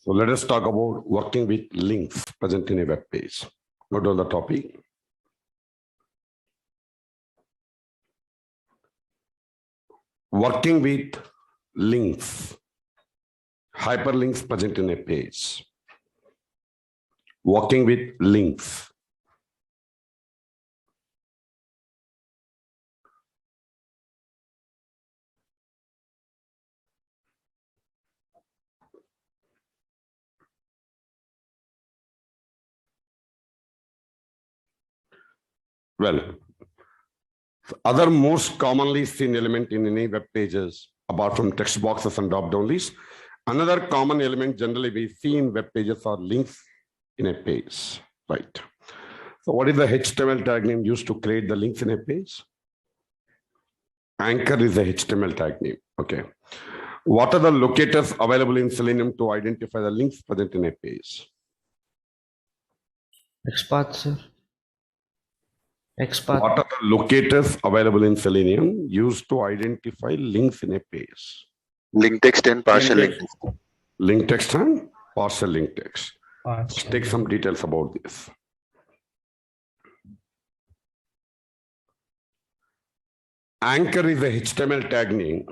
So let us talk about working with links present in a web page. Note down the topic. Working with links, hyperlinks present in a page. Working with links. Well, other most commonly seen element in any web pages, apart from text boxes and drop-down lists, another common element generally we see in web pages are links in a page, right? So what is the HTML tag name used to create the links in a page? Anchor is a HTML tag name, okay. What are the locators available in Selenium to identify the links present in a page? XPath, sir. XPath. What are the locators available in Selenium used to identify links in a page? Link text and partial link text. Link text and partial link text. Let's take some details about this. Anchor is a HTML tag name.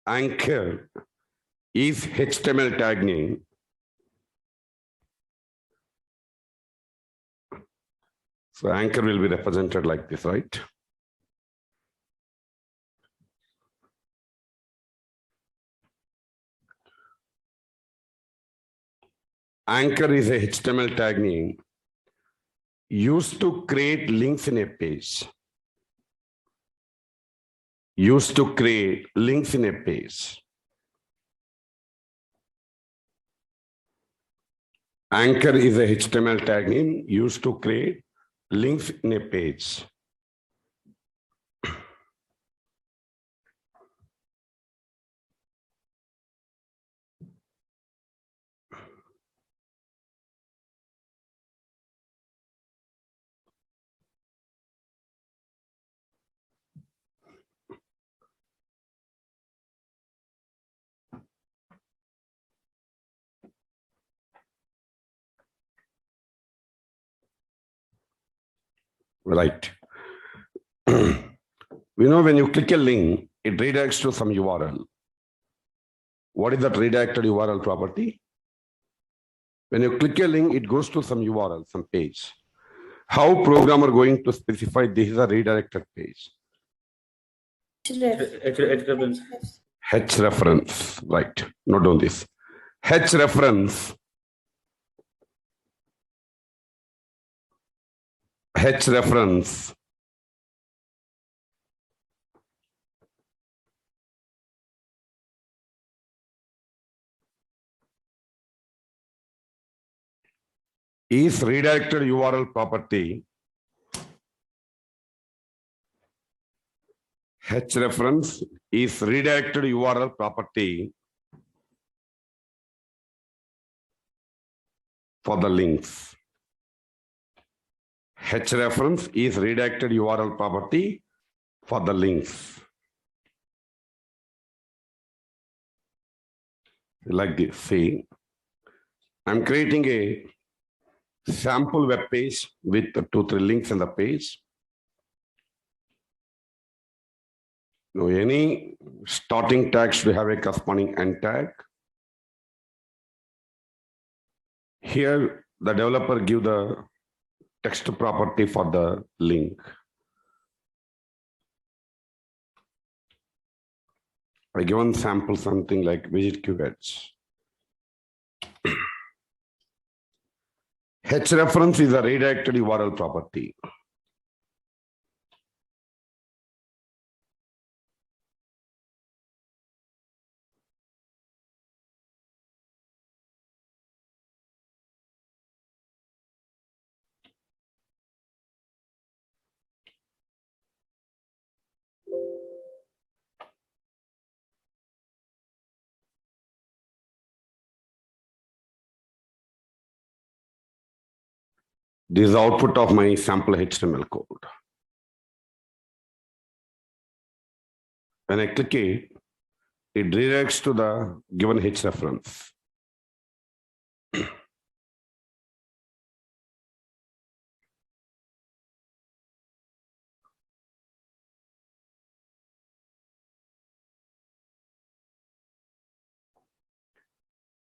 Anchor is HTML tag name. So anchor will be represented like this, right? Anchor is a HTML tag name used to create links in a page. Used to create links in a page. Anchor is a HTML tag name used to create links in a page. Right. We know when you click a link, it redirects to some URL. What is that redirected URL property? When you click a link, it goes to some URL, some page. How programmer going to specify this is a redirected page? H reference, right? Note down this. H reference. H reference is redirected URL property. H reference is redirected URL property for the links. H reference is redirected URL property for the links. Like this, see, I'm creating a sample web page with 2-3 links in the page. Now, any starting tag should have a corresponding end tag. Here, the developer give the text property for the link. I given sample something like visit keywords. H reference is a redirected URL property. This is the output of my sample HTML code. When I click it, it redirects to the given H reference.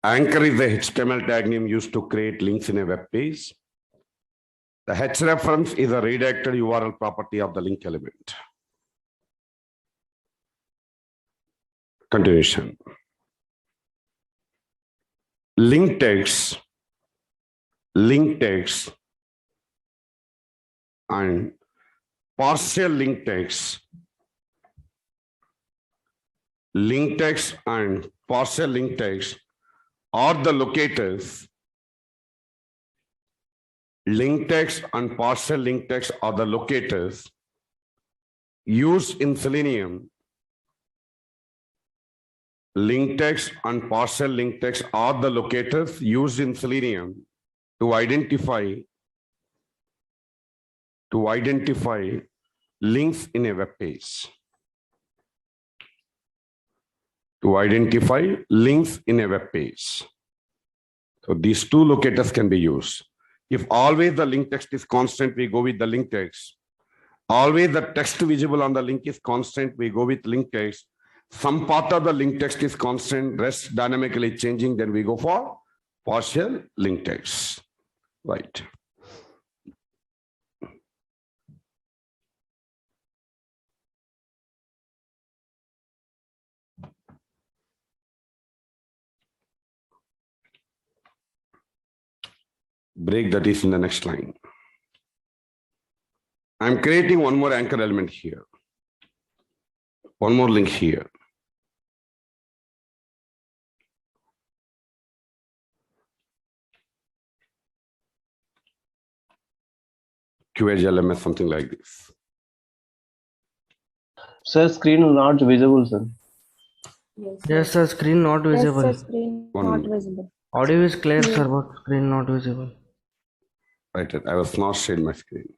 Anchor is the HTML tag name used to create links in a web page. The H reference is a redirected URL property of the link element. Continuation. Link text, and partial link text. Link text and partial link text are the locators. Link text and partial link text are the locators used in Selenium. Link text and partial link text are the locators used in Selenium to identify links in a web page. To identify links in a web page. So these two locators can be used. If always the link text is constant, we go with the link text. Always the text visible on the link is constant, we go with link text. Some part of the link text is constant, rest dynamically changing, then we go for partial link text. Right. Break that is in the next line. I'm creating one more anchor element here. One more link here. QHLMS, something like this. Sir, screen not visible, sir. Yes, sir, screen not visible. Yes, sir, screen not visible. Audio is clear, sir, but screen not visible. Right, I was not sharing my screen.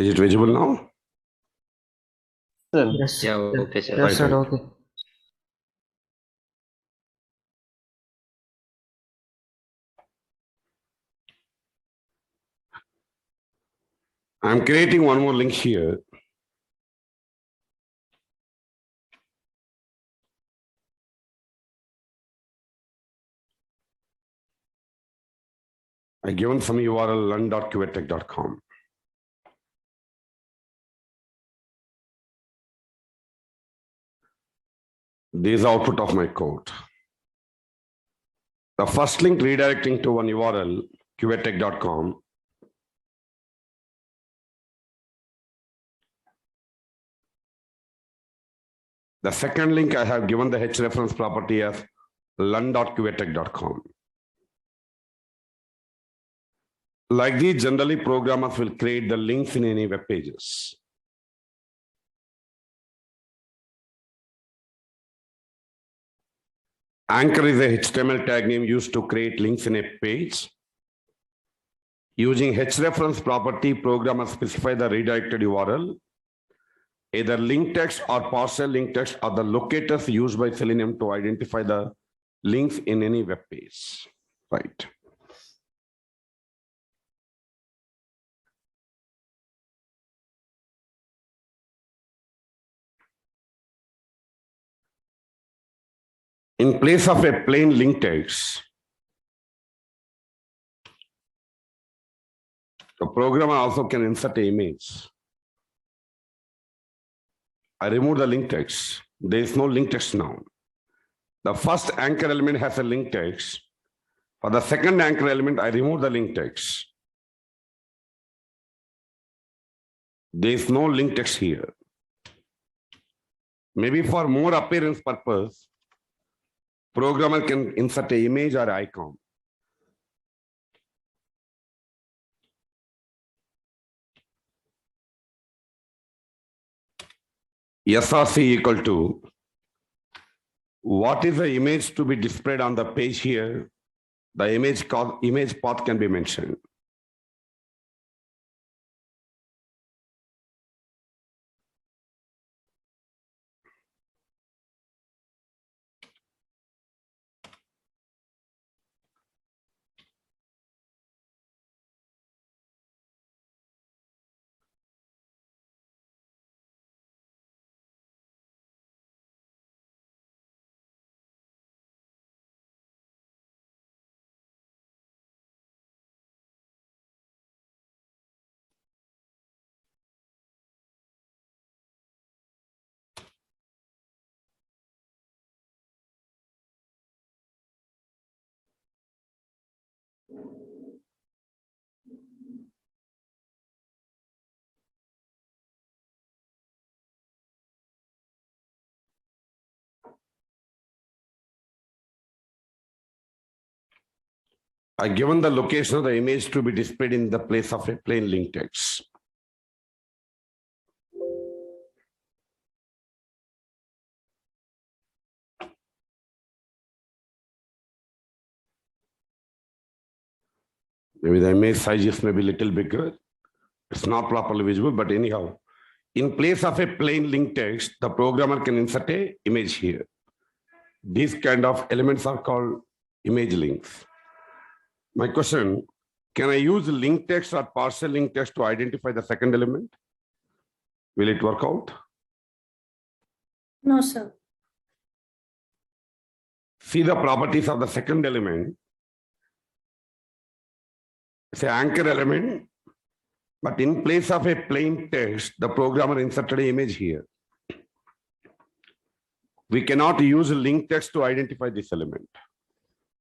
Is it visible now? Sir, Yes, Yeah, yes, okay, sir. yes, Right, sir, right. okay. I'm creating one more link here. I given some URL learn.qtech.com. This is output of my code. The first link redirecting to one URL, qtech.com. The second link I have given the H reference property as learn.qtech.com. Like these, generally programmers will create the links in any web pages. Anchor is a HTML tag name used to create links in a page. Using H reference property, programmers specify the redirected URL. Either link text or partial link text are the locators used by Selenium to identify the links in any web page. Right. In place of a plain link text, the programmer also can insert an image. I remove the link text. There is no link text now. The first anchor element has a link text. For the second anchor element, I remove the link text. There is no link text here. Maybe for more appearance purpose, programmer can insert an image or icon. SRC equal to what is the image to be displayed on the page here? The image path can be mentioned. I given the location of the image to be displayed in the place of a plain link text. Maybe the image sizes may be a little bigger. It's not properly visible, but anyhow, in place of a plain link text, the programmer can insert an image here. These kind of elements are called image links. My question, can I use link text or partial link text to identify the second element? Will it work out? No, sir. See the properties of the second element. It's an anchor element, but in place of a plain text, the programmer inserted an image here. We cannot use link text to identify this element.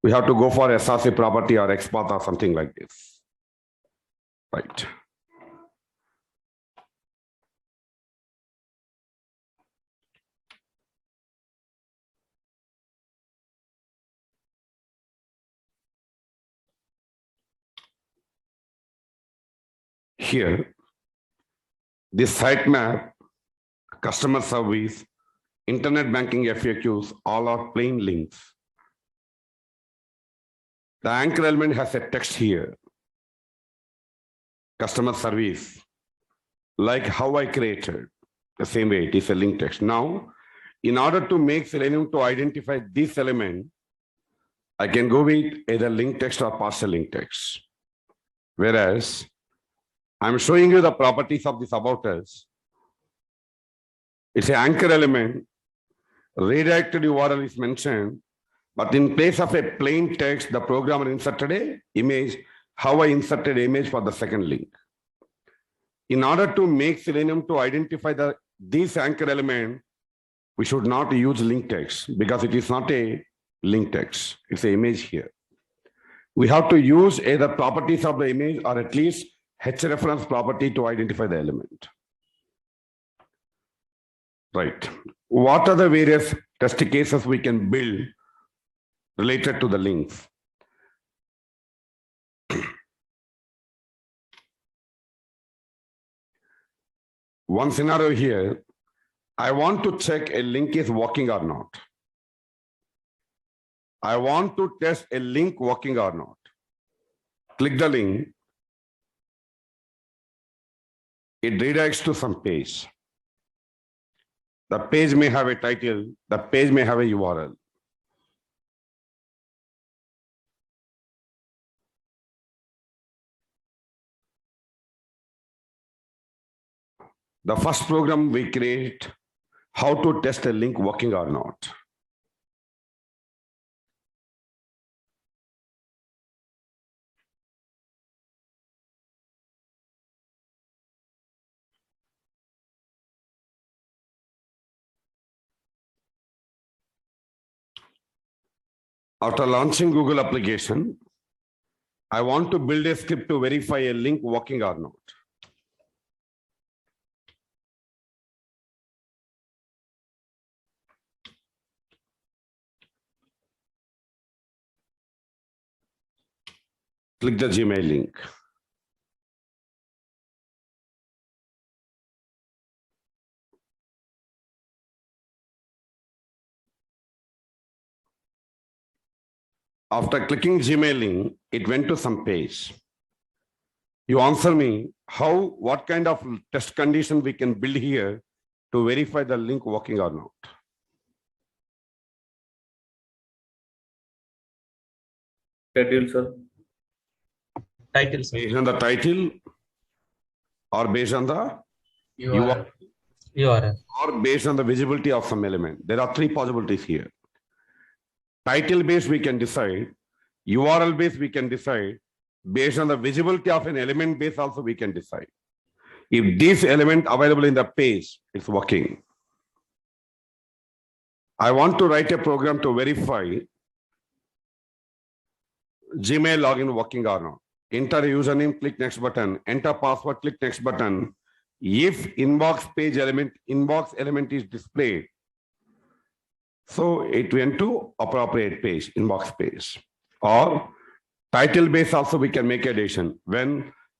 We have to go for SRC property or XPath or something like this. Right. Here, this sitemap, customer service, internet banking FAQs, all are plain links. The anchor element has a text here. Customer service, like how I created, the same way it is a link text. Now, in order to make Selenium to identify this element, I can go with either link text or partial link text. Whereas, I'm showing you the properties of this about us. It's an anchor element. Redirected URL is mentioned, but in place of a plain text, the programmer inserted an image, how I inserted image for the second link. In order to make Selenium to identify this anchor element, we should not use link text because it is not a link text. It's an image here. We have to use either properties of the image or at least H-reference property to identify the element. Right. What are the various test cases we can build related to the links? One scenario here, I want to check a link is working or not. I want to test a link working or not. Click the link. It redirects to some page. The page may have a title, the page may have a URL. The first program we create, how to test a link working or not. After launching Google application, I want to build a script to verify a link working or not. Click the Gmail link. After clicking Gmail link, it went to some page. You answer me what kind of test condition we can build here to verify the link working or not. Title, sir. Title, sir. Based on the title or based on the URL. or based on the visibility of some element. There are three possibilities here. Title based we can decide, URL based we can decide, based on the visibility of an element base also we can decide. If this element available in the page, it's working. I want to write a program to verify Gmail login working or not. Enter username, click next button. Enter password, click next button. If inbox element is displayed, so it went to appropriate page, inbox page. Or title base also we can make addition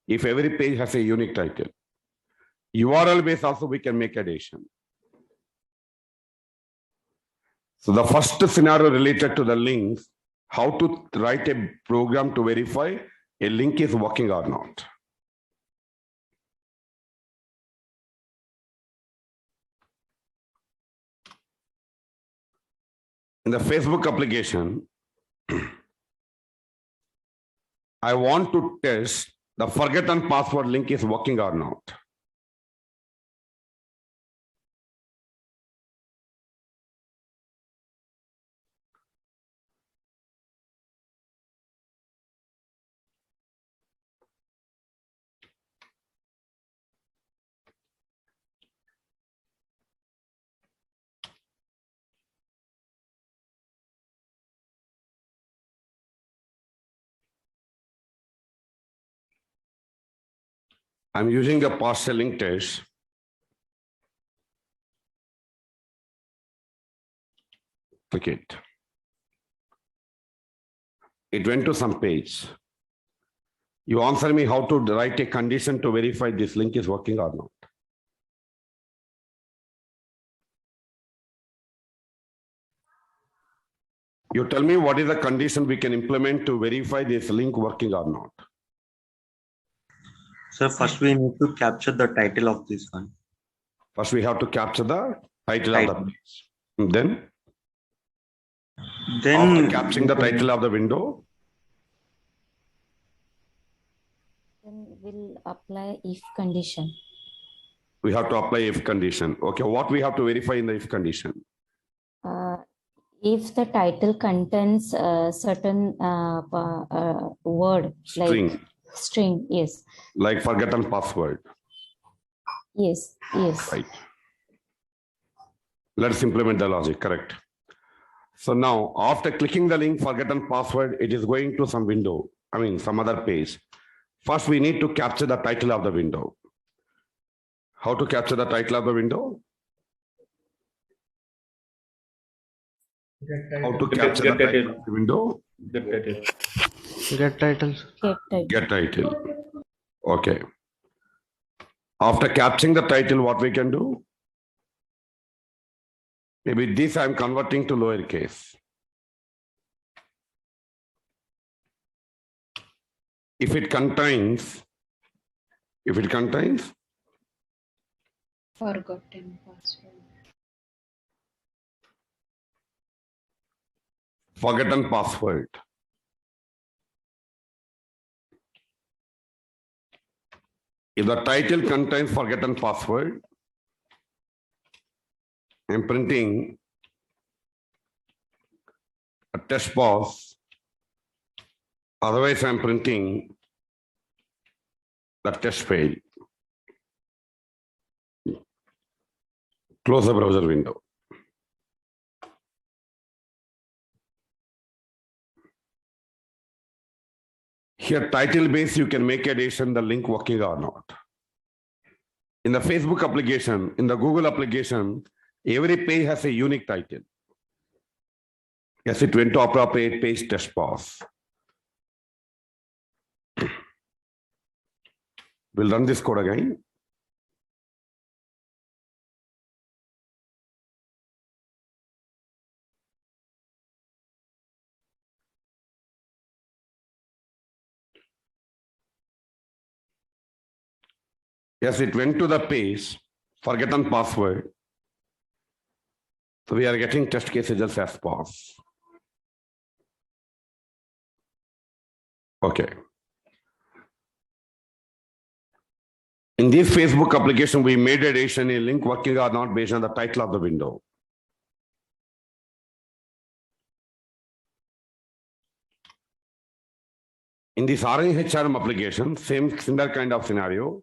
if every page has a unique title. URL base also we can make addition. So the first scenario related to the links, how to write a program to verify a link is working or not. In the Facebook application, I want to test the forgotten password link is working or not. I'm using the partial link test. Click it. It went to some page. You answer me how to write a condition to verify this link is working or not. You tell me what is the condition we can implement to verify this link working or not. So first we need to capture the title of this one. First we have to capture the title of the page. And then after capturing the title of the window, Then we'll apply if condition. we have to apply if condition. Okay, what we have to verify in the if condition? If the title contains a certain word String. like string, yes. Like forgotten password. Yes, yes. Right. Let's implement the logic, correct. So now after clicking the link forgotten password, it is going to some window, some other page. First, we need to capture the title of the window. How to capture the title of the window? How to capture the title of the window? Get titles. Get title. Okay. After capturing the title, what we can do? Maybe this I'm converting to lowercase. If it contains Forgotten password. Forgotten password. If the title contains forgotten password, I'm printing a test box. Otherwise, I'm printing the test fail. Close the browser window. Here, title base, you can make addition, the link working or not. In the Facebook application, in the Google application, every page has a unique title. Yes, it went to appropriate page test pass. We'll run this code again. Yes, it went to the page, forgotten password. So we are getting test case results as pass. Okay. In this Facebook application, we made addition a link working or not based on the title of the window. In this RNHRM application, similar kind of scenario.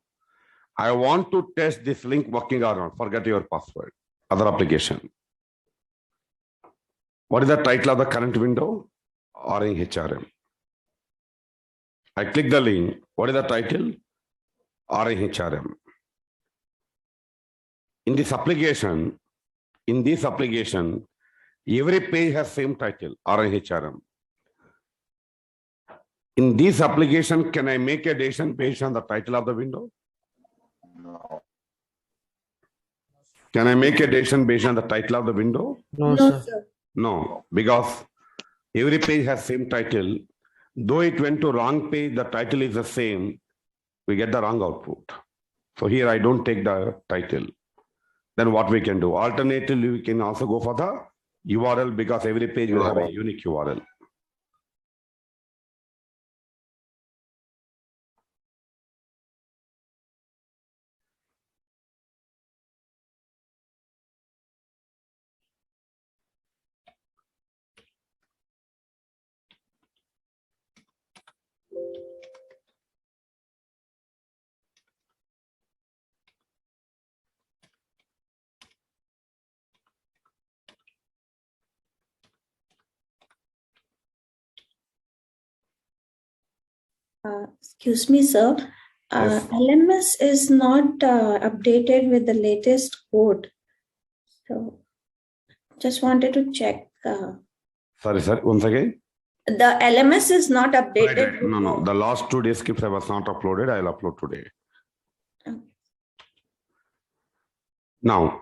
I want to test this link working or not. Forget your password. Other application. What is the title of the current window? RNHRM. I click the link. What is the title? RNHRM. In this application, every page has same title, RNHRM. In this application, can I make a addition based on the title of the window? No. Can I make a addition based on the title of the window? No, sir. No, because every page has same title. Though it went to wrong page, the title is the same. We get the wrong output. So here I don't take the title. Then what we can do? Alternatively, we can also go for the URL because every page will have a unique URL. Excuse me, sir. Yes. LMS is not updated with the latest code. So just wanted to check. Sorry, sir. Once again. The LMS is not updated. No. The last 2 days scripts I was not uploaded. I'll upload today. Okay. Now,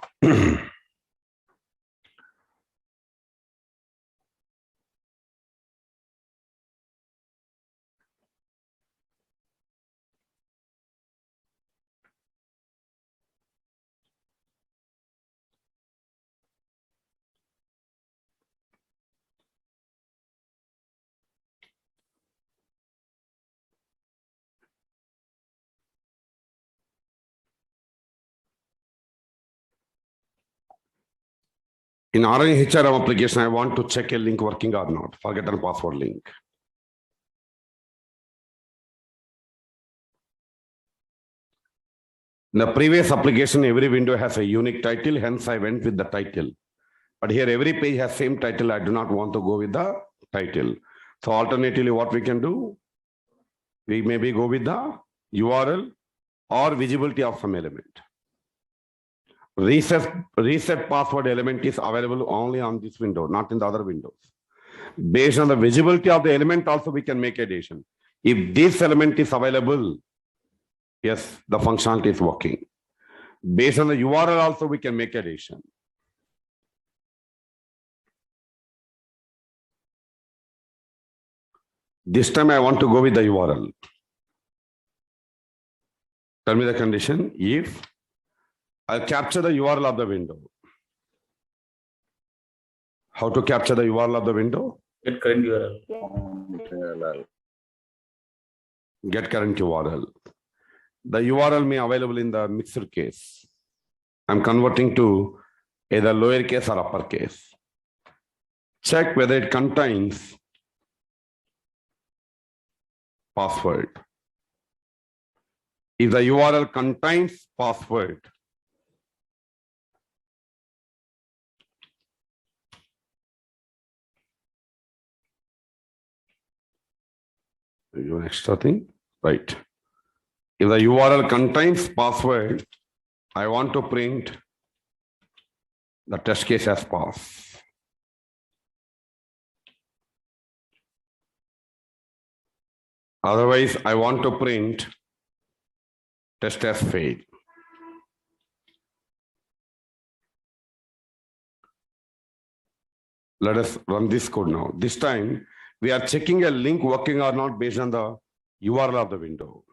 in RNHRM application, I want to check a link working or not. Forgotten password link. In the previous application, every window has a unique title, hence I went with the title. But here every page has same title. I do not want to go with the title. So alternatively, what we can do? We maybe go with the URL or visibility of some element. Reset password element is available only on this window, not in the other windows. Based on the visibility of the element, also we can make addition. If this element is available, yes, the functionality is working. Based on the URL, also we can make addition. This time I want to go with the URL. Tell me the condition. If I'll capture the URL of the window. How to capture the URL of the window? Get current URL. Get current URL. The URL may available in the mixed case. I'm converting to either lowercase or uppercase. Check whether it contains password. If the URL contains password, an extra thing, right? If the URL contains password, I want to print the test case as pass. Otherwise, I want to print Test has failed. Let us run this code now. This time, we are checking a link working or not based on the URL of the window.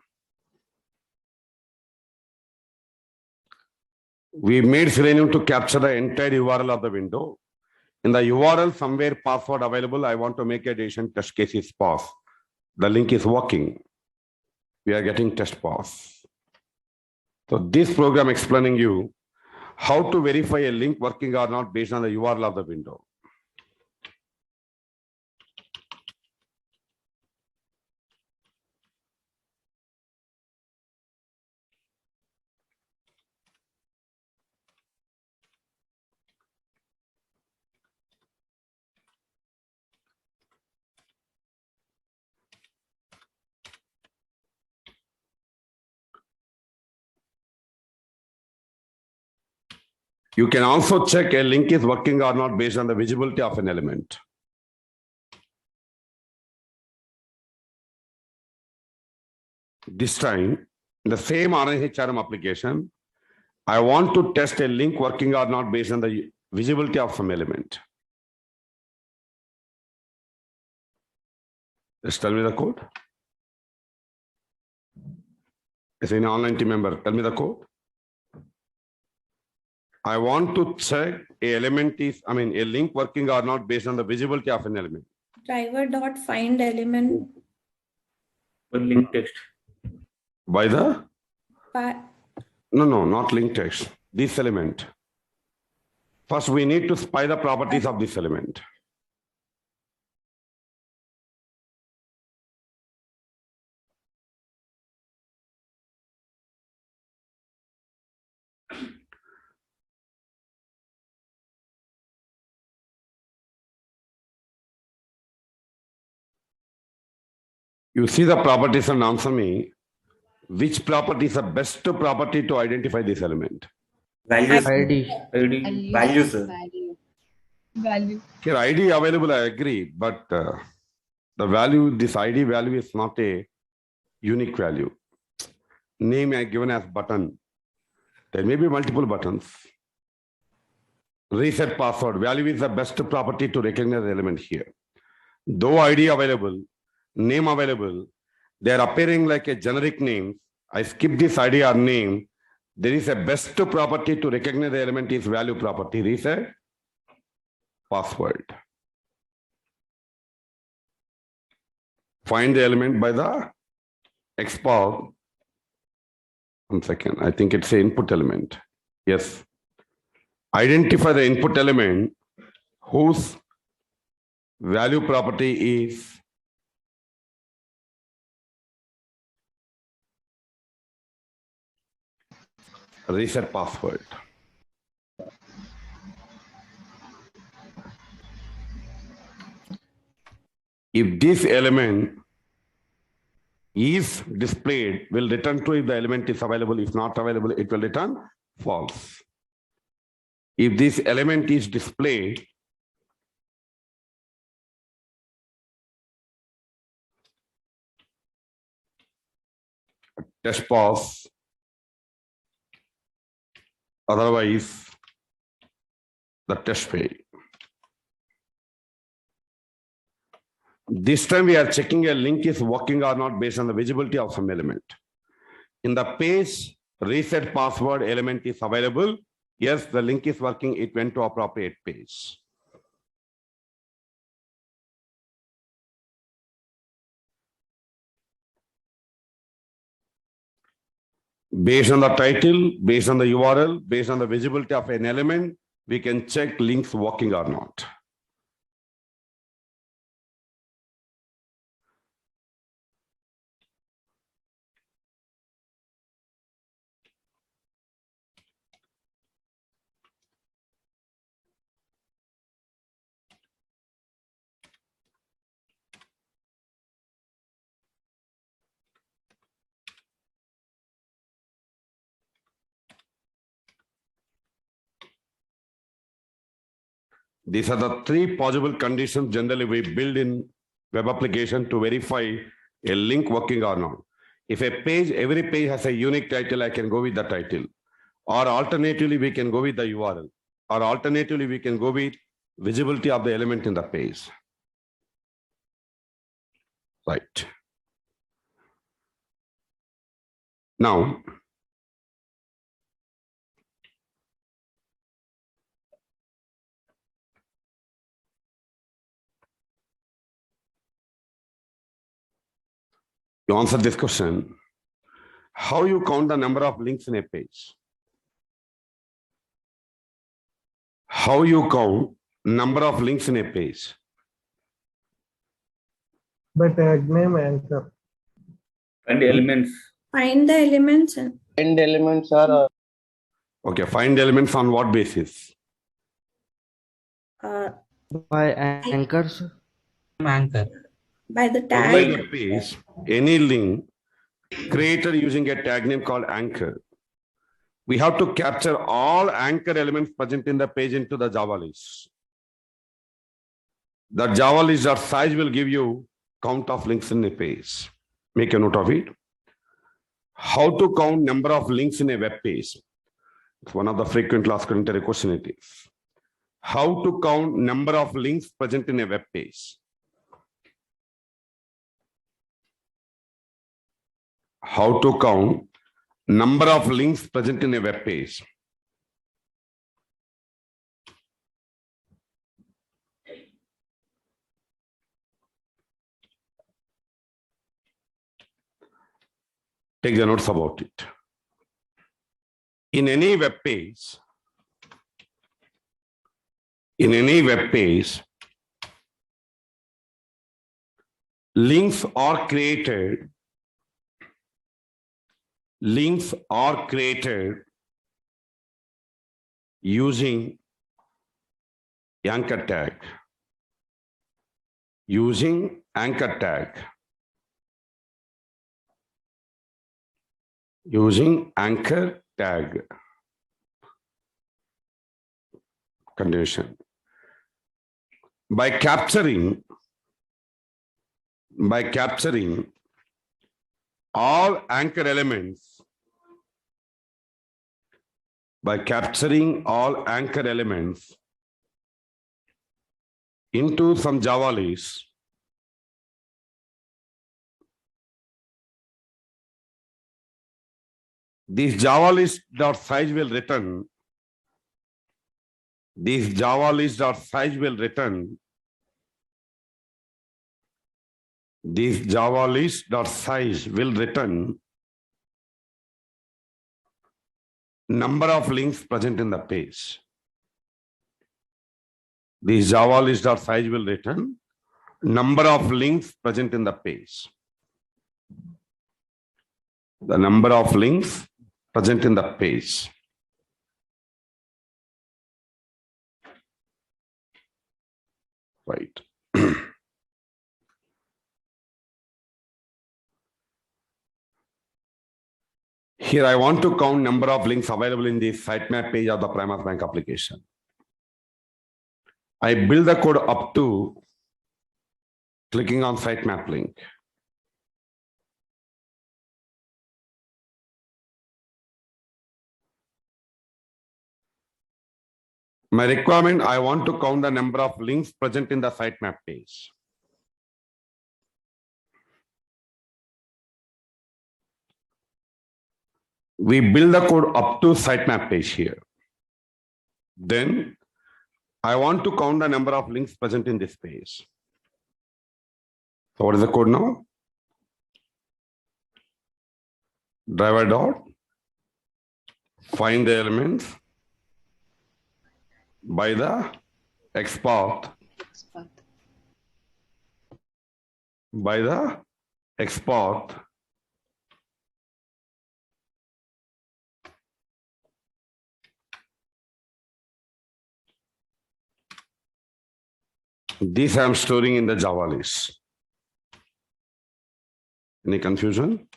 We made Selenium to capture the entire URL of the window. In the URL, somewhere password available, I want to make a decision, test case is pass. The link is working. We are getting test pass. So this program explaining you how to verify a link working or not based on the URL of the window. You can also check a link is working or not based on the visibility of an element. This time, in the same RNHRM application, I want to test a link working or not based on the visibility of some element. Just tell me the code. As an online team member, tell me the code. I want to check a element is, a link working or not based on the visibility of an element. Driver dot find element. Link text. By the? By, No, not link text. This element. First, we need to spy the properties of this element. You see the properties and answer me. Which property is the best property to identify this element? Values. ID. Value, sir. Value. Here ID available, I agree, but the value, this ID value is not a unique value. Name I given as button. There may be multiple buttons. Reset password. Value is the best property to recognize the element here. Though ID available, name available, they are appearing like a generic name. I skip this ID or name. There is a best property to recognize the element is value property. Reset password. Find the element by the export. 1 second. I think it's an input element. Yes. Identify the input element whose value property is reset password. If this element is displayed, will return true if the element is available. If not available, it will return false. If this element is displayed, test pass. Otherwise, the test fail. This time we are checking a link is working or not based on the visibility of some element. In the page reset password element is available. Yes, the link is working. It went to appropriate page. Based on the title, based on the URL, based on the visibility of an element, we can check links working or not. These are the 3 possible conditions generally we build in web application to verify a link working or not. If a page, every page has a unique title, I can go with the title. Or alternatively, we can go with the URL. Or alternatively, we can go with visibility of the element in the page. Right. Now, to answer this question, how you count the number of links in a page? How you count number of links in a page? By tag name anchor. And elements. Find the elements and End elements are Okay, find elements on what basis? uh, By anchors. Anchor. by the Any tag. web page, any link created using a tag name called anchor. We have to capture all anchor elements present in the page into the Java list. The Java list size will give you count of links in a page. Make a note of it. How to count number of links in a web page? It's one of the frequently asked interview question it is. How to count number of links present in a web page? How to count number of links present in a web page? Take the notes about it. In any web page, links are created using anchor tag. Using anchor tag. Using anchor tag. Condition. By capturing all anchor elements, into some Java list, this Java list dot size will return. This Java list dot size will return. This Java list dot size will return number of links present in the page. This Java list dot size will return number of links present in the page. The number of links present in the page. Right. Here I want to count number of links available in the sitemap page of the Primus Bank application. I build the code up to clicking on sitemap link. My requirement, I want to count the number of links present in the sitemap page. We build the code up to sitemap page here. Then I want to count the number of links present in this page. So what is the code now? Driver dot find the elements by the XPath. By the XPath. This I am storing in the Java list. Any confusion?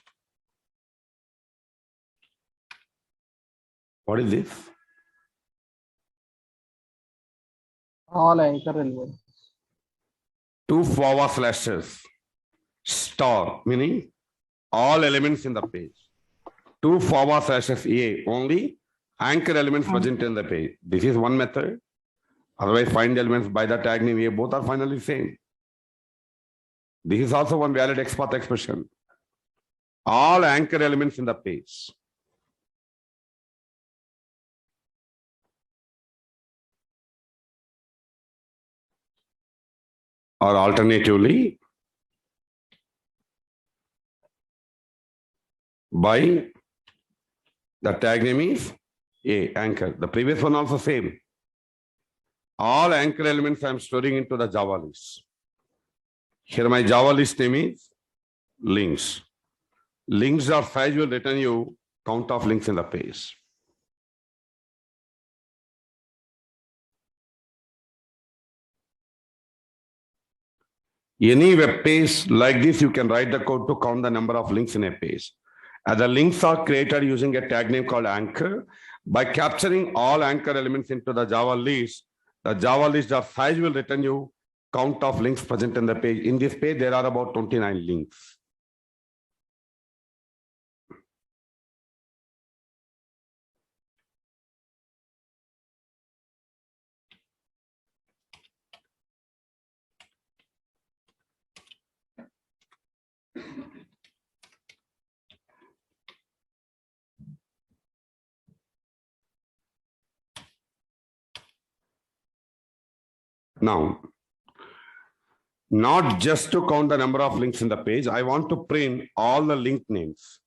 What is this? all anchor elements. 2 forward slashes star, meaning all elements in the page. 2 forward slashes A, only anchor elements present in the page. This is one method. Otherwise, find elements by the tag name A, both are finally same. This is also one valid XPath expression. All anchor elements in the page. Or alternatively, by the tag name is A, anchor. The previous one also same. All anchor elements I am storing into the Java list. Here my Java list name is links. Links.size will return you count of links in the page. Any web page like this, you can write the code to count the number of links in a page. As the links are created using a tag name called anchor, by capturing all anchor elements into the Java list, the Java list.size will return you count of links present in the page. In this page, there are about 29 links. Now, not just to count the number of links in the page, I want to print all the link names.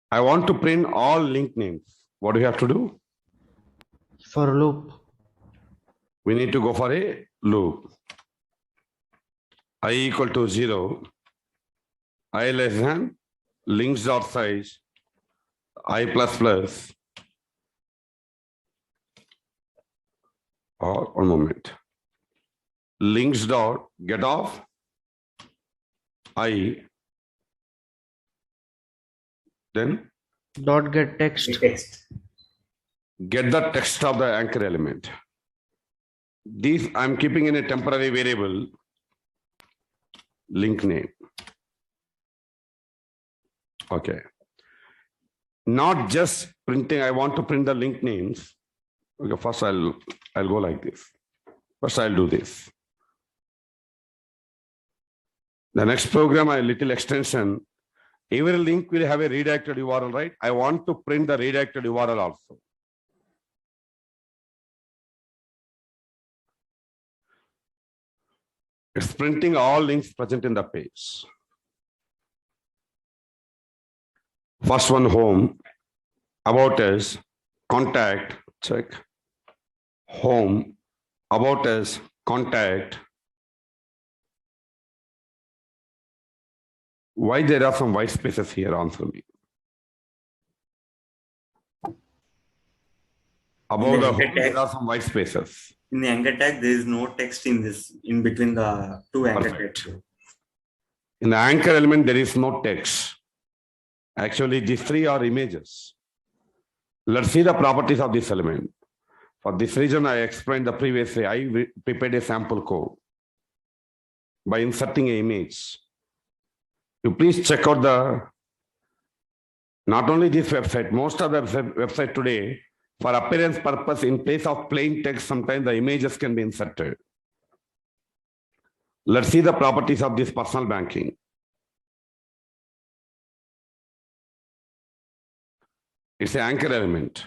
I want to print all link names. What do we have to do? For loop. We need to go for a loop. I equal to 0, I less than links.size, I plus plus, or one moment, links dot get off I, then Dot get text. get the text of the anchor element. This I'm keeping in a temporary variable, link name. Okay. Not just printing, I want to print the link names. Okay, first I'll go like this. First I'll do this. The next program, a little extension. Every link will have a redirected URL, right? I want to print the redirected URL also. It's printing all links present in the page. First one, home, about us, contact, check, home, about us, contact. Why there are some white spaces here? Answer me. About the home, there are some white spaces. In the anchor tag, there is no text in this, in between the two anchor Perfect. tags. In the anchor element, there is no text. Actually, these three are images. Let's see the properties of this element. For this reason, I explained the previous way. I prepared a sample code by inserting an image. You please check out not only this website, most of the website today, for appearance purpose, in place of plain text, sometimes the images can be inserted. Let's see the properties of this personal banking. It's an anchor element.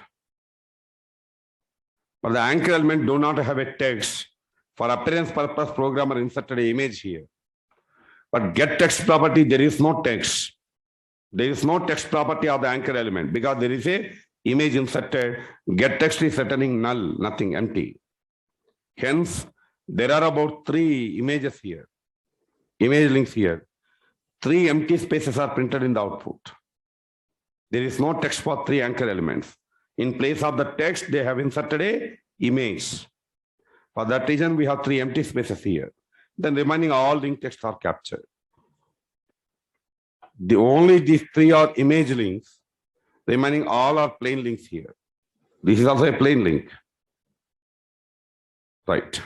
But the anchor element do not have a text. For appearance purpose, programmer inserted an image here. But get text property, there is no text. There is no text property of the anchor element because there is a image inserted. Get text is returning null, nothing, empty. Hence, there are about 3 images here. Image links here. 3 empty spaces are printed in the output. There is no text for 3 anchor elements. In place of the text, they have inserted a image. For that reason, we have 3 empty spaces here. Then remaining all link text are captured. Only these 3 are image links. Remaining all are plain links here. This is also a plain link. Right.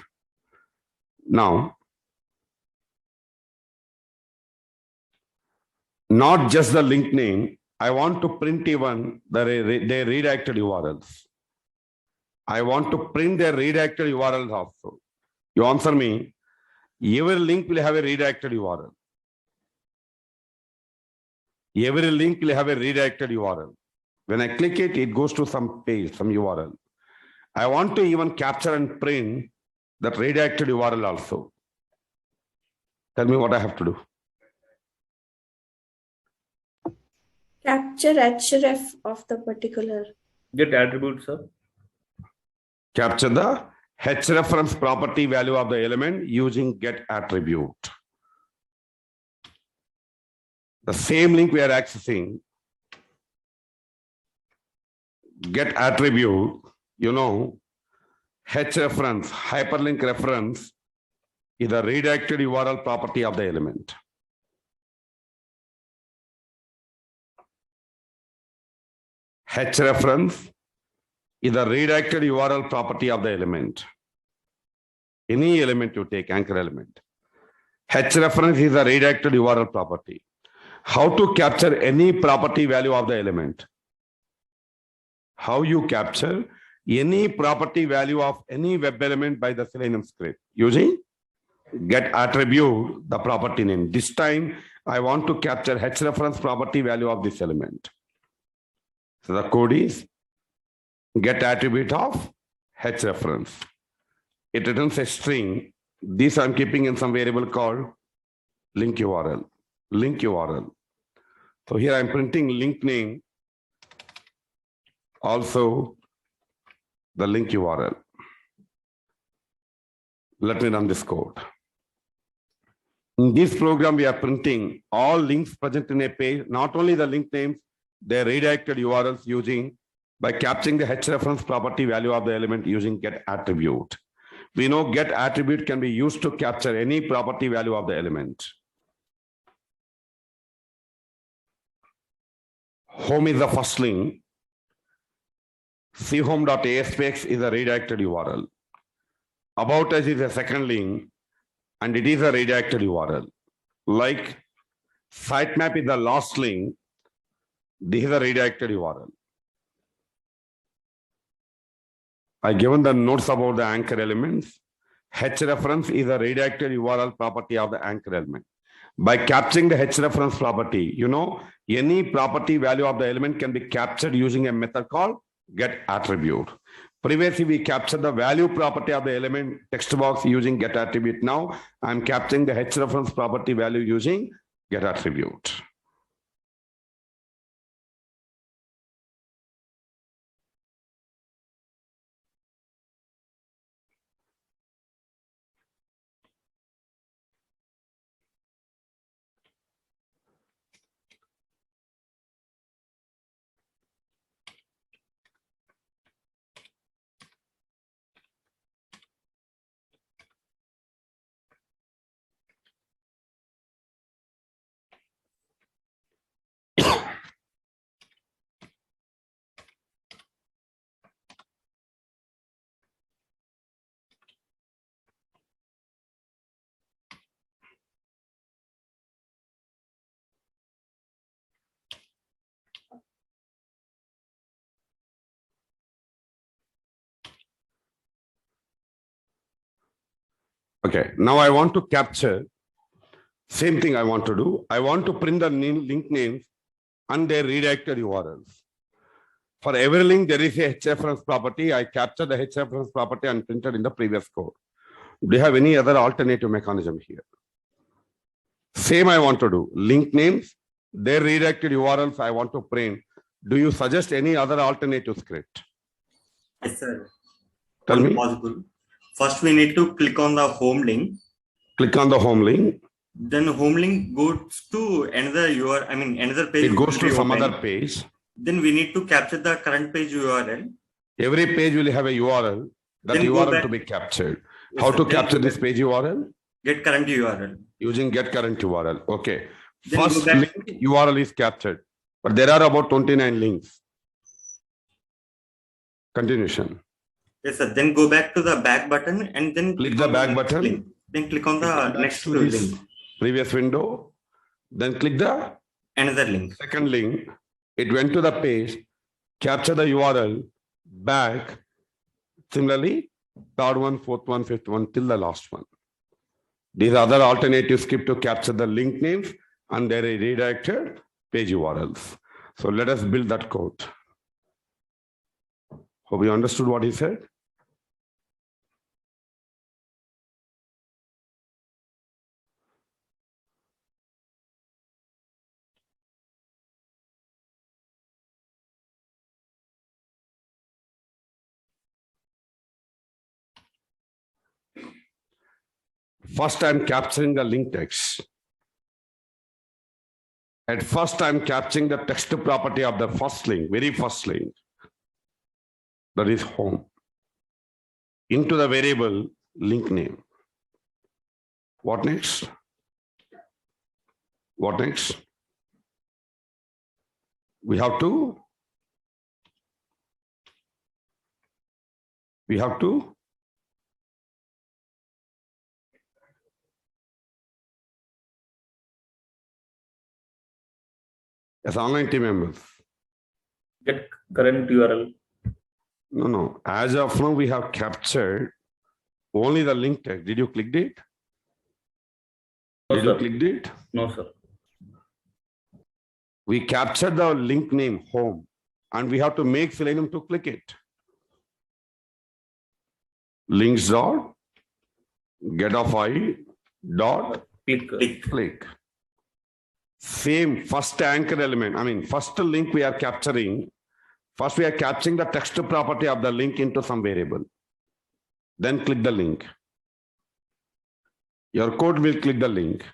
Now, not just the link name. I want to print even their redirected URLs. I want to print their redirected URLs also. You answer me. Every link will have a redirected URL. Every link will have a redirected URL. When I click it, it goes to some page, some URL. I want to even capture and print that redirected URL also. Tell me what I have to do. Capture href of the particular. Get attribute, sir. Capture the href property value of the element using get attribute. The same link we are accessing, get attribute, you know, href, hyperlink reference, is a redirected URL property of the element. Href is a redirected URL property of the element. Any element you take, anchor element. Href is a redirected URL property. How to capture any property value of the element? How you capture any property value of any web element by the Selenium script using get attribute the property name. This time I want to capture href property value of this element. So the code is get attribute of href. It returns a string. This I'm keeping in some variable called link URL. Link URL. So here I'm printing link name, also the link URL. Let me run this code. In this program, we are printing all links present in a page, not only the link names, their redirected URLs using by capturing the href property value of the element using get attribute. We know get attribute can be used to capture any property value of the element. Home is the first link. chome.aspx is a redirected URL. About us is a second link, and it is a redirected URL. Like sitemap is the last link. This is a redirected URL. I given the notes about the anchor elements. Href is a redirected URL property of the anchor element. By capturing the href property, you know, any property value of the element can be captured using a method called get attribute. Previously, we captured the value property of the element text box using get attribute. Now, I'm capturing the href property value using get attribute. Okay, now I want to capture, same thing I want to do. I want to print the link names and their redirected URLs. For every link, there is a href property. I capture the href property and printed in the previous code. Do you have any other alternative mechanism here? Same I want to do. Link names, their redirected URLs I want to print. Do you suggest any other alternative script? Yes, sir. Tell me. Possible. First, we need to click on the home link. Click on the home link. Then home link goes to another URL. I mean, another page. It goes to some open. other page. Then we need to capture the current page URL. Every page will have a URL. That Then go URL back. to be captured. Yes, How sir. to Then capture go this back. page URL? Get current URL. Using get current URL. Okay. Then First go back. link URL is captured, but there are about 29 links. Continuation. Yes, sir. Then go back to the back button and then Click the on back next button. link. Then click on the Back next to this link. previous window. Then click the another link. Second link, it went to the page, capture the URL, back. Similarly, third one, fourth one, fifth one, till the last one. These other alternatives skip to capture the link names and their redirected page URLs. So let us build that code. Hope you understood what he said. First, I'm capturing the link text. At first, I'm capturing the text property of the first link, very first link. That is home. Into the variable link name. What next? What next? We have to as online team members. Get current URL. No. As of now, we have captured only the link text. Did you click it? No, Did you sir. click it? No, sir. We captured the link name home and we have to make Selenium to click it. Links dot get of I dot click. Same first anchor element. First link we are capturing. First we are capturing the text property of the link into some variable. Then click the link. Your code will click the link.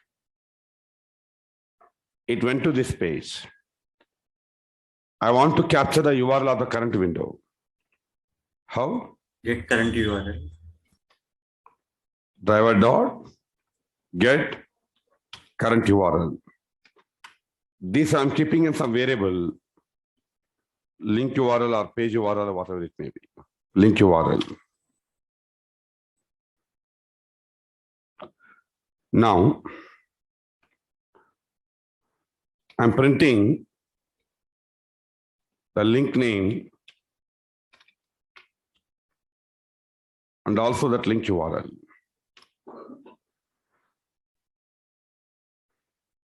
It went to this page. I want to capture the URL of the current window. How? Get current URL. Driver dot get current URL. This I'm keeping in some variable, link URL or page URL or whatever it may be. Link URL. Now, I'm printing the link name and also that link URL.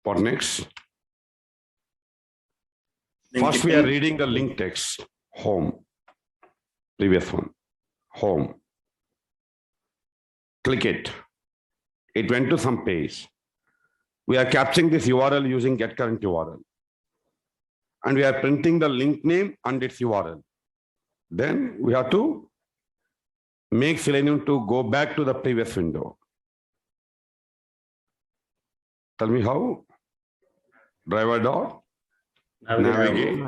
What next? First, we are reading the link text, home, previous one, home. Click it. It went to some page. We are capturing this URL using get current URL. And we are printing the link name and its URL. Then we have to make Selenium to go back to the previous window. Tell me how? Driver dot navigate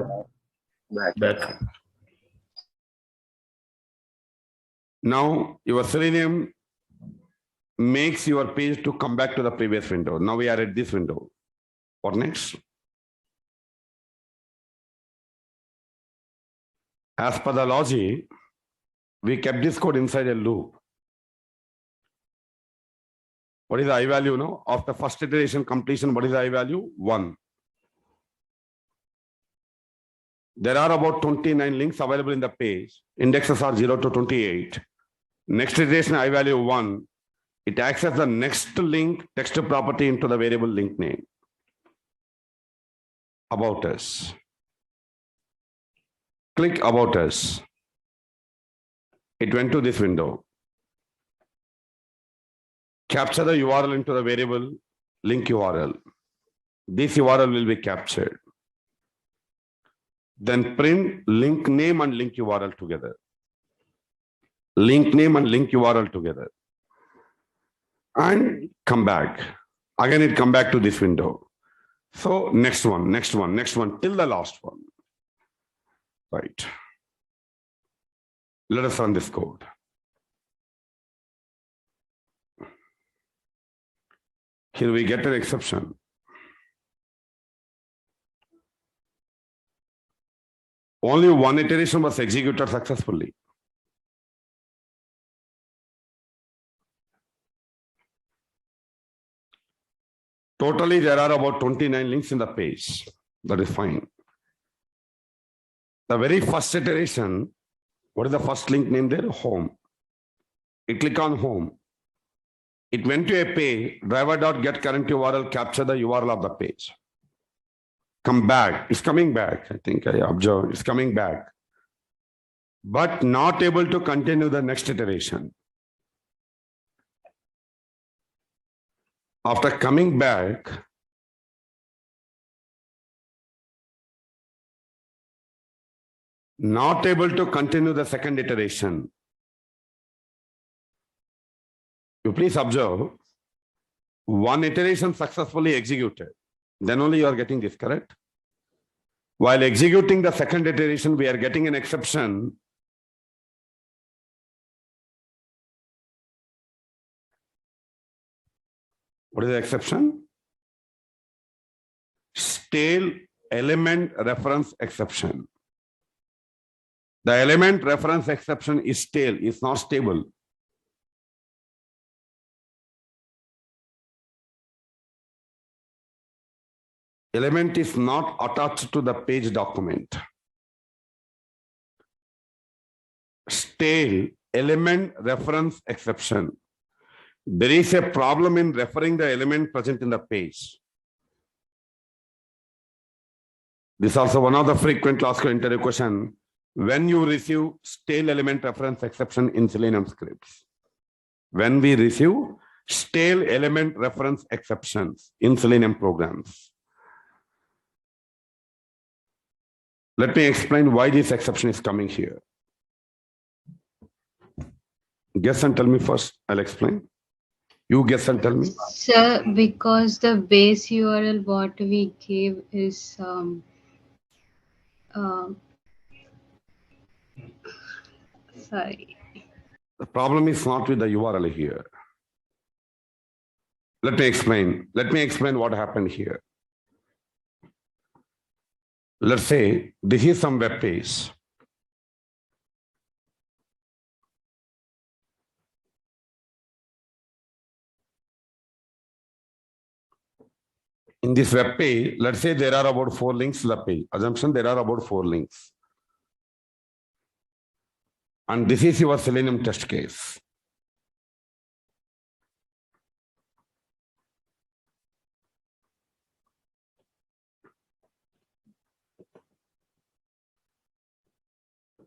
Back. Now your Selenium makes your page to come back to the previous window. Now we are at this window. What next? As per the logic, we kept this code inside a loop. What is the I value now? After first iteration completion, what is the I value? 1. There are about 29 links available in the page. Indexes are 0 to 28. Next iteration I value 1. It accesses the next link text property into the variable link name. About us. Click about us. It went to this window. Capture the URL into the variable link URL. This URL will be captured. Then print link name and link URL together. Link name and link URL together. And come back. Again, it come back to this window. So next one, till the last one. Right. Let us run this code. Here we get an exception. Only one iteration was executed successfully. Totally, there are about 29 links in the page. That is fine. The very first iteration, what is the first link name there? Home. You click on home. It went to a page, driver.get current URL, capture the URL of the page. Come back. It's coming back. I think I observed. It's coming back. But not able to continue the next iteration. After coming back, not able to continue the second iteration. You please observe, one iteration successfully executed. Then only you are getting this, correct? While executing the second iteration, we are getting an exception. What is the exception? Stale element reference exception. The element reference exception is stale, it's not stable. Element is not attached to the page document. Stale element reference exception. There is a problem in referring the element present in the page. This is also one of the frequent asked interview question. When you receive stale element reference exception in Selenium scripts. When we receive stale element reference exceptions in Selenium programs. Let me explain why this exception is coming here. Guess and tell me first, I'll explain. You guess and tell me. Sir, because the base URL what we gave is sorry. The problem is not with the URL here. Let me explain. Let me explain what happened here. Let's say this is some web page. In this web page, let's say there are about 4 links to the page. Assumption there are about 4 links. And this is your Selenium test case.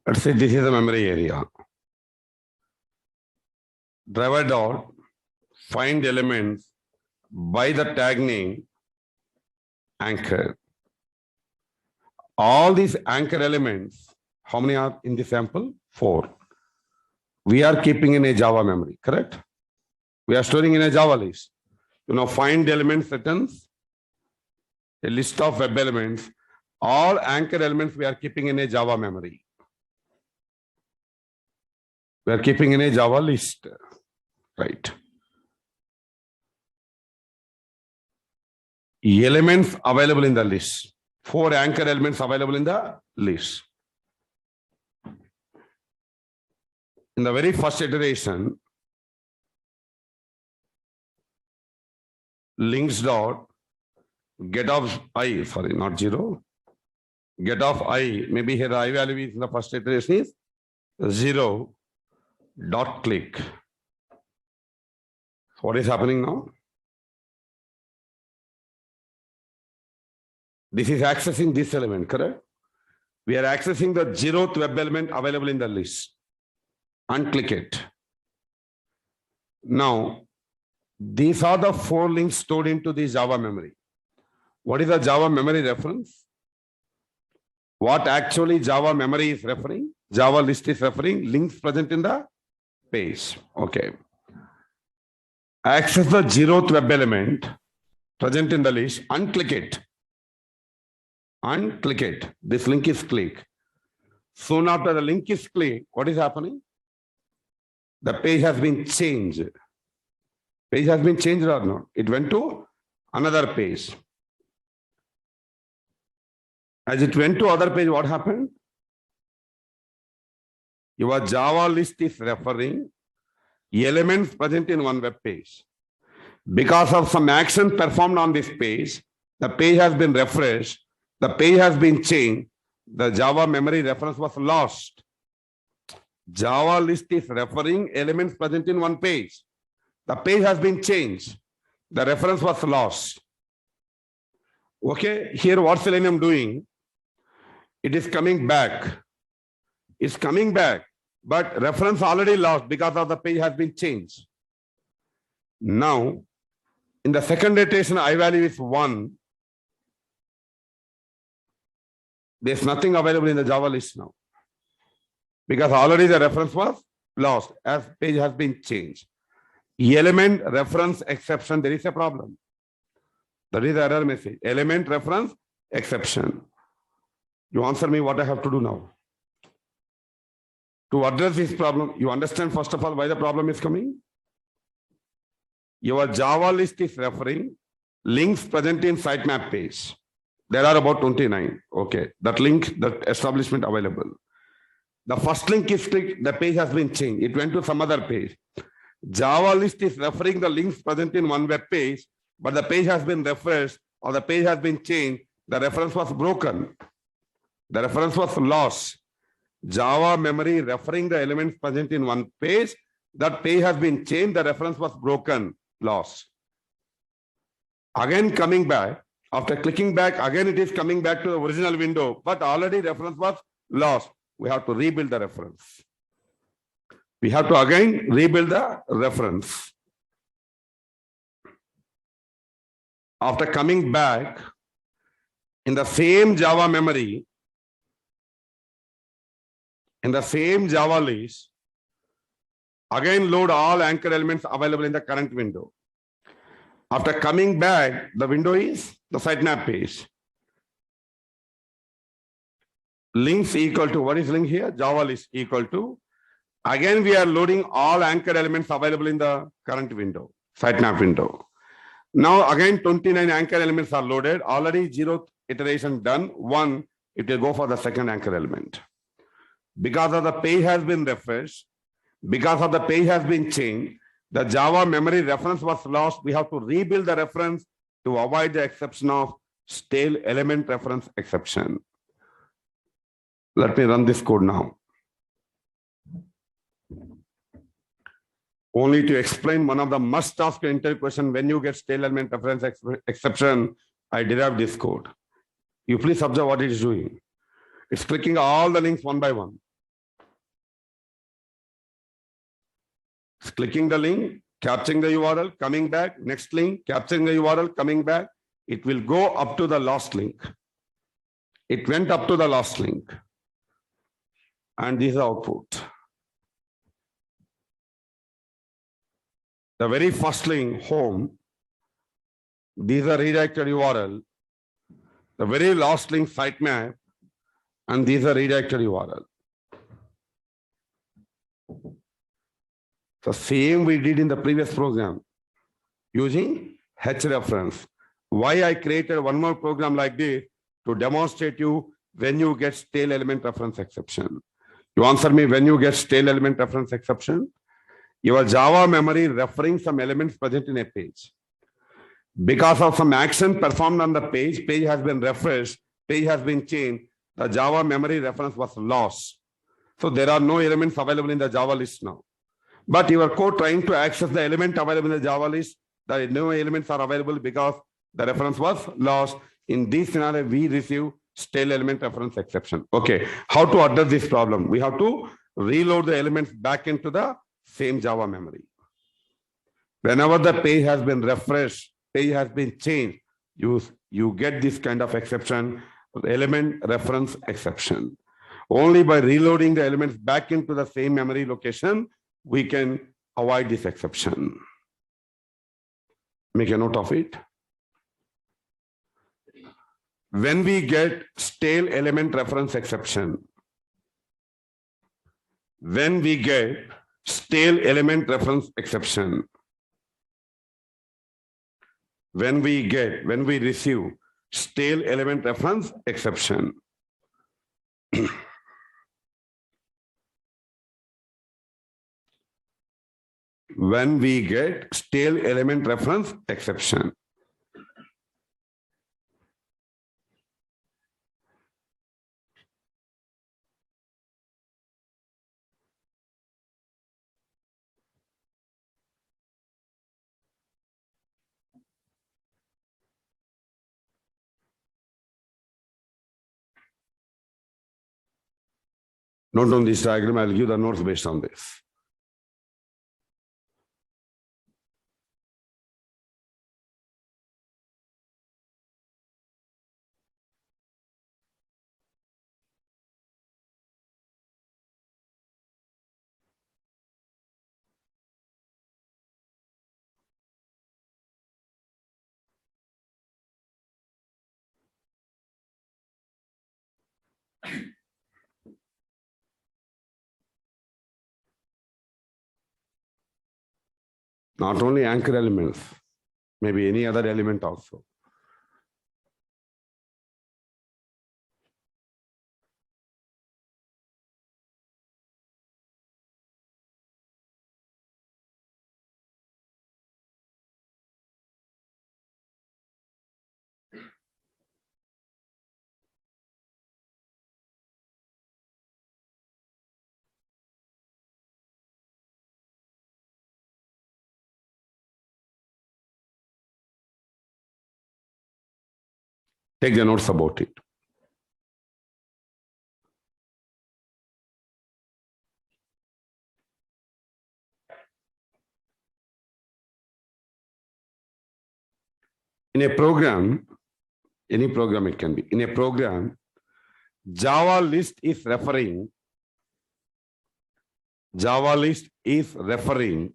Let's say this is the memory area. Driver dot find elements by the tag name anchor. All these anchor elements, how many are in the sample? 4. We are keeping in a Java memory, correct? We are storing in a Java list. You know, find elements returns a list of web elements. All anchor elements we are keeping in a Java memory. We are keeping in a Java list, right? Elements available in the list. 4 anchor elements available in the list. In the very first iteration, links dot get of I, sorry, not 0. Get of I, maybe here the I value is in the first iteration is 0 dot click. So what is happening now? This is accessing this element, correct? We are accessing the 0th web element available in the list. Unclick it. Now, these are the 4 links stored into the Java memory. What is the Java memory reference? What actually Java memory is referring? Java list is referring links present in the page. Okay. Access the 0th web element present in the list. Unclick it. Unclick it. This link is clicked. Soon after the link is clicked, what is happening? The page has been changed. Page has been changed or not? It went to another page. As it went to other page, what happened? Your Java list is referring elements present in one web page. Because of some action performed on this page, the page has been refreshed, the page has been changed, the Java memory reference was lost. Java list is referring elements present in one page. The page has been changed. The reference was lost. Okay, here what Selenium doing? It is coming back. It's coming back, but reference already lost because of the page has been changed. Now, in the second iteration, I value is 1. There's nothing available in the Java list now, because already the reference was lost as page has been changed. Element reference exception, there is a problem. That is the error message. Element reference exception. You answer me what I have to do now. To address this problem, you understand first of all why the problem is coming? Your Java list is referring links present in sitemap page. There are about 29. Okay, that link, that establishment available. The first link is clicked, the page has been changed. It went to some other page. Java list is referring the links present in one web page, but the page has been refreshed or the page has been changed. The reference was broken. The reference was lost. Java memory referring the elements present in one page, that page has been changed, the reference was broken, lost. Again coming back, after clicking back, again it is coming back to the original window, but already reference was lost. We have to rebuild the reference. We have to again rebuild the reference. After coming back, in the same Java memory, in the same Java list, again load all anchor elements available in the current window. After coming back, the window is the sitemap page. Links equal to, what is link here? Java list equal to. Again, we are loading all anchor elements available in the current window, sitemap window. Now again 29 anchor elements are loaded. Already 0th iteration done. 1, it will go for the second anchor element. Because of the page has been refreshed, because of the page has been changed, the Java memory reference was lost. We have to rebuild the reference to avoid the exception of stale element reference exception. Let me run this code now. Only to explain one of the must ask interview question, when you get stale element reference exception, I derived this code. You please observe what it is doing. It's clicking all the links one by one. It's clicking the link, capturing the URL, coming back, next link, capturing the URL, coming back. It will go up to the last link. It went up to the last link. And this is the output. The very first link, home, these are redirected URL. The very last link, sitemap, and these are redirected URL. The same we did in the previous program using href. Why I created one more program like this to demonstrate you when you get stale element reference exception. You answer me, when you get stale element reference exception, your Java memory referring some elements present in a page. Because of some action performed on the page, page has been refreshed, page has been changed, the Java memory reference was lost. So there are no elements available in the Java list now. But your code trying to access the element available in the Java list, the no elements are available because the reference was lost. In this scenario, we receive stale element reference exception. Okay, how to address this problem? We have to reload the elements back into the same Java memory. Whenever the page has been refreshed, page has been changed, you get this kind of exception, element reference exception. Only by reloading the elements back into the same memory location, we can avoid this exception. Make a note of it. When we get stale element reference exception, when we get stale element reference exception, when we receive stale element reference exception, when we get stale element reference exception. Note on this diagram, I'll give the notes based on this. Not only anchor elements, maybe any other element also. Take the notes about it. In a program, any program it can be, in a program, Java list is referring Java list is referring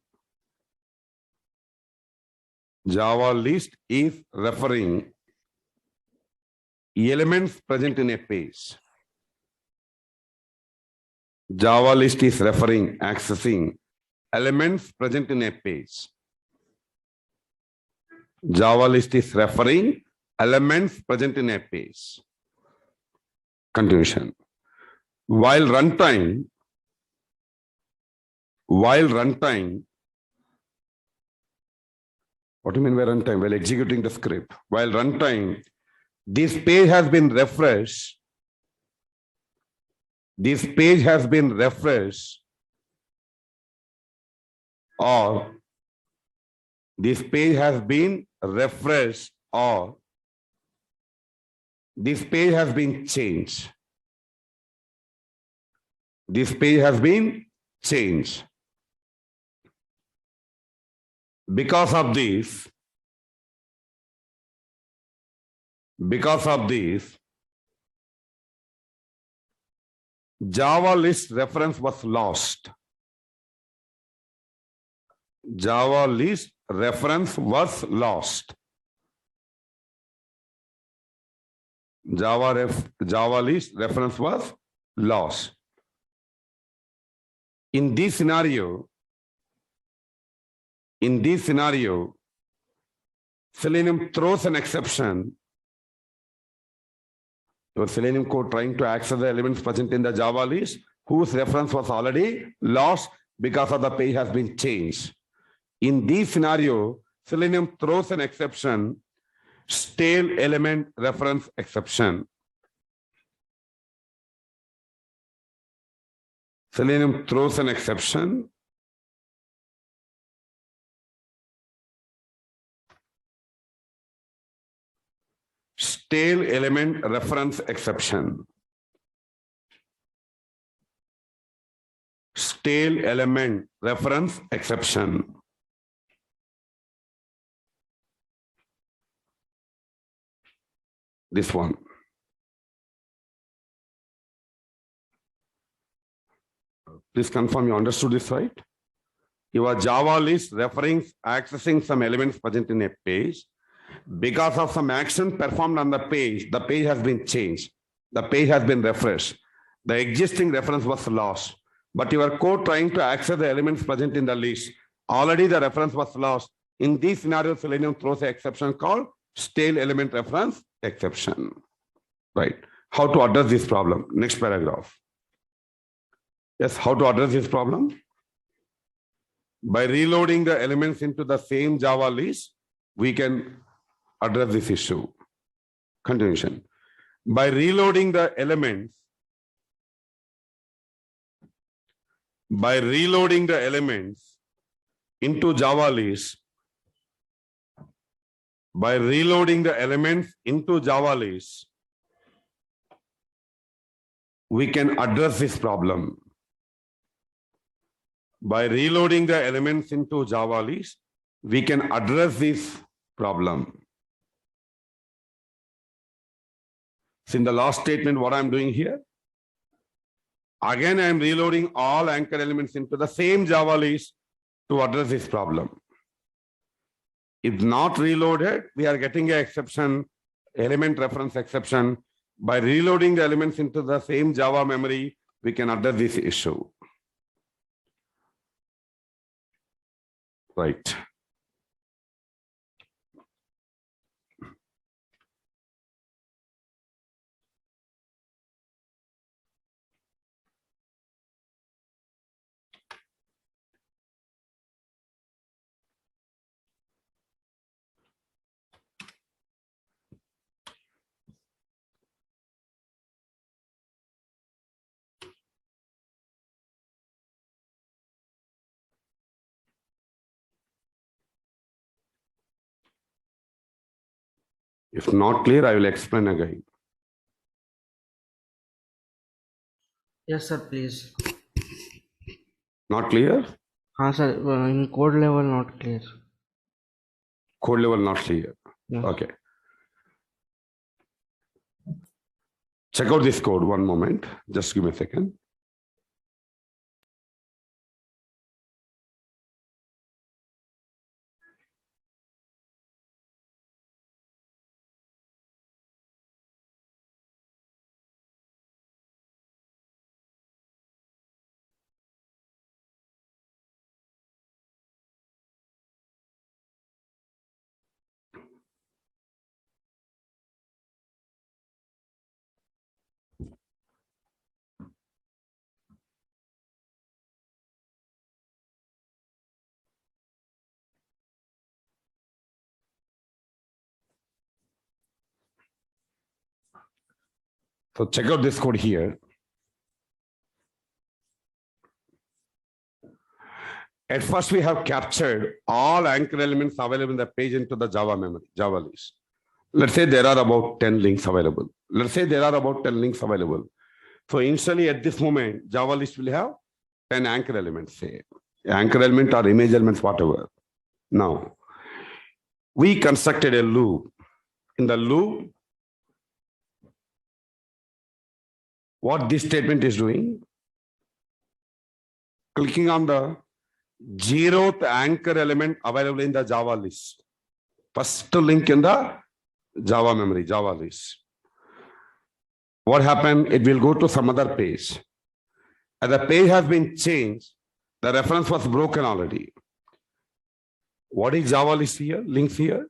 elements present in a page. Java list is referring, accessing elements present in a page. Java list is referring elements present in a page. Continuation. While runtime, what do you mean by runtime? While executing the script. While runtime, this page has been refreshed. This page has been refreshed, or this page has been refreshed, or this page has been changed. This page has been changed. Because of this, Java list reference was lost. Java list reference was lost. Java list reference was lost. In this scenario, Selenium throws an exception. Your Selenium code trying to access the elements present in the Java list whose reference was already lost because of the page has been changed. In this scenario, Selenium throws an exception, stale element reference exception. Selenium throws an exception, stale element reference exception. Stale element reference exception. This one. Please confirm you understood this right. Your Java list referring accessing some elements present in a page. Because of some action performed on the page has been changed. The page has been refreshed. The existing reference was lost. But your code trying to access the elements present in the list, already the reference was lost. In this scenario, Selenium throws an exception called stale element reference exception. Right. How to address this problem? Next paragraph. Yes, how to address this problem? By reloading the elements into the same Java list, we can address this issue. Continuation. By reloading the elements into Java list, we can address this problem. By reloading the elements into Java list, we can address this problem. So in the last statement, what I'm doing here, again, I'm reloading all anchor elements into the same Java list to address this problem. If not reloaded, we are getting an exception, element reference exception. By reloading the elements into the same Java memory, we can address this issue. Right. If not clear, I will explain again. Yes, sir, please. Not clear? Sir, in code level, not clear. Code level not clear. Yes. Okay. Check out this code one moment. Just give me a second. So check out this code here. At first, we have captured all anchor elements available in the page into the Java memory, Java list. Let's say there are about 10 links available. So initially at this moment, Java list will have 10 anchor elements, say anchor element or image elements, whatever. Now, we constructed a loop. In the loop, what this statement is doing, clicking on the 0th anchor element available in the Java list. First link in the Java memory, Java list. What happened? It will go to some other page. As the page has been changed, the reference was broken already. What is Java list here? Links here.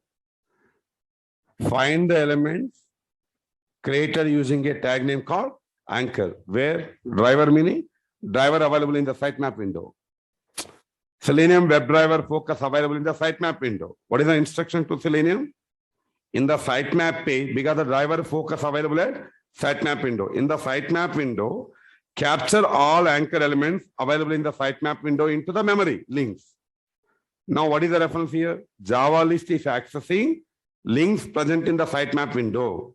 Find the elements created using a tag name called anchor, where driver meaning driver available in the sitemap window. Selenium WebDriver focus available in the sitemap window. What is the instruction to Selenium? In the sitemap page, because the driver focus available at sitemap window. In the sitemap window, capture all anchor elements available in the sitemap window into the memory links. Now, what is the reference here? Java list is accessing links present in the sitemap window.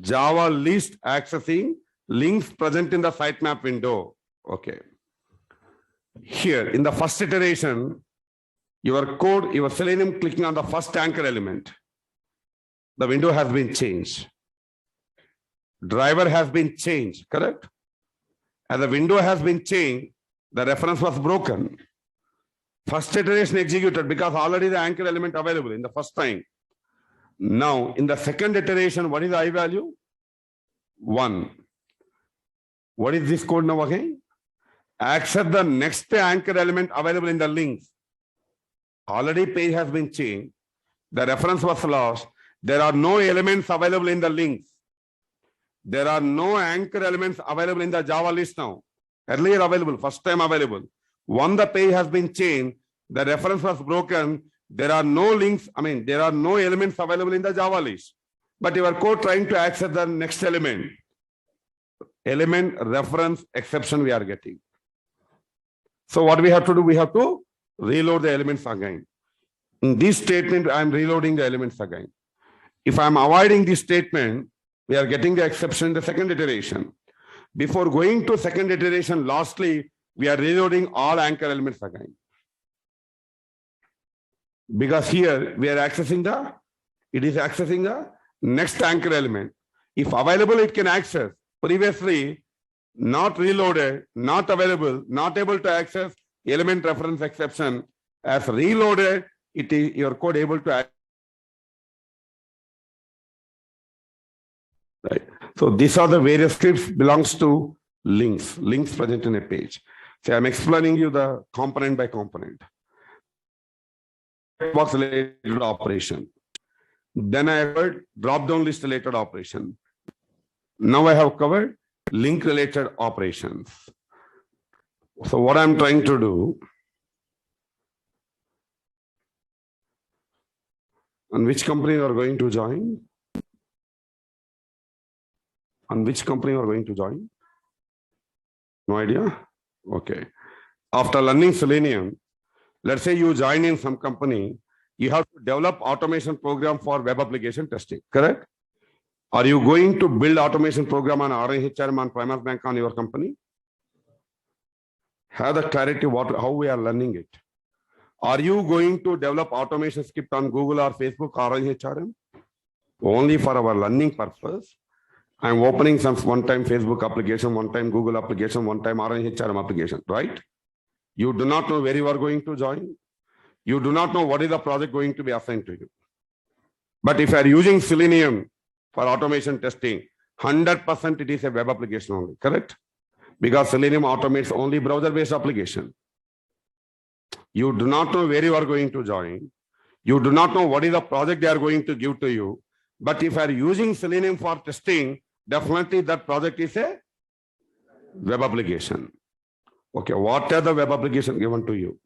Java list accessing links present in the sitemap window. Okay. Here in the first iteration, your code, your Selenium clicking on the first anchor element, the window has been changed. Driver has been changed, correct? As the window has been changed, the reference was broken. First iteration executed because already the anchor element available in the first time. Now, in the second iteration, what is the I value? 1. What is this code now again? Accept the next anchor element available in the links. Already page has been changed. The reference was lost. There are no elements available in the links. There are no anchor elements available in the Java list now. Earlier available, first time available. Once the page has been changed, the reference was broken, there are no links, there are no elements available in the Java list. But your code trying to access the next element. Element reference exception we are getting. So what we have to do? We have to reload the elements again. In this statement, I am reloading the elements again. If I am avoiding this statement, we are getting the exception in the second iteration. Before going to second iteration, lastly, we are reloading all anchor elements again. Because here we are accessing it is accessing the next anchor element. If available, it can access. Previously, not reloaded, not available, not able to access element reference exception. As reloaded, it is your code able to access. Right. So these are the various scripts belongs to links present in a page. So I'm explaining you the component by component. Box related operation. Then I heard drop-down list related operation. Now I have covered link related operations. So what I'm trying to do, and which company you are going to join? On which company you are going to join? No idea? Okay. After learning Selenium, let's say you join in some company, you have to develop automation program for web application testing, correct? Are you going to build automation program on RHRM on Primus Bank on your company? Have the clarity how we are learning it. Are you going to develop automation script on Google or Facebook or RHRM? Only for our learning purpose. I'm opening some one-time Facebook application, one-time Google application, one-time RHRM application, right? You do not know where you are going to join. You do not know what is the project going to be assigned to you. But if you are using Selenium for automation testing, 100% it is a web application only, correct? Because Selenium automates only browser-based application. You do not know where you are going to join. You do not know what is the project they are going to give to you. But if you are using Selenium for testing, definitely that project is a web application. Okay, what are the web application given to you?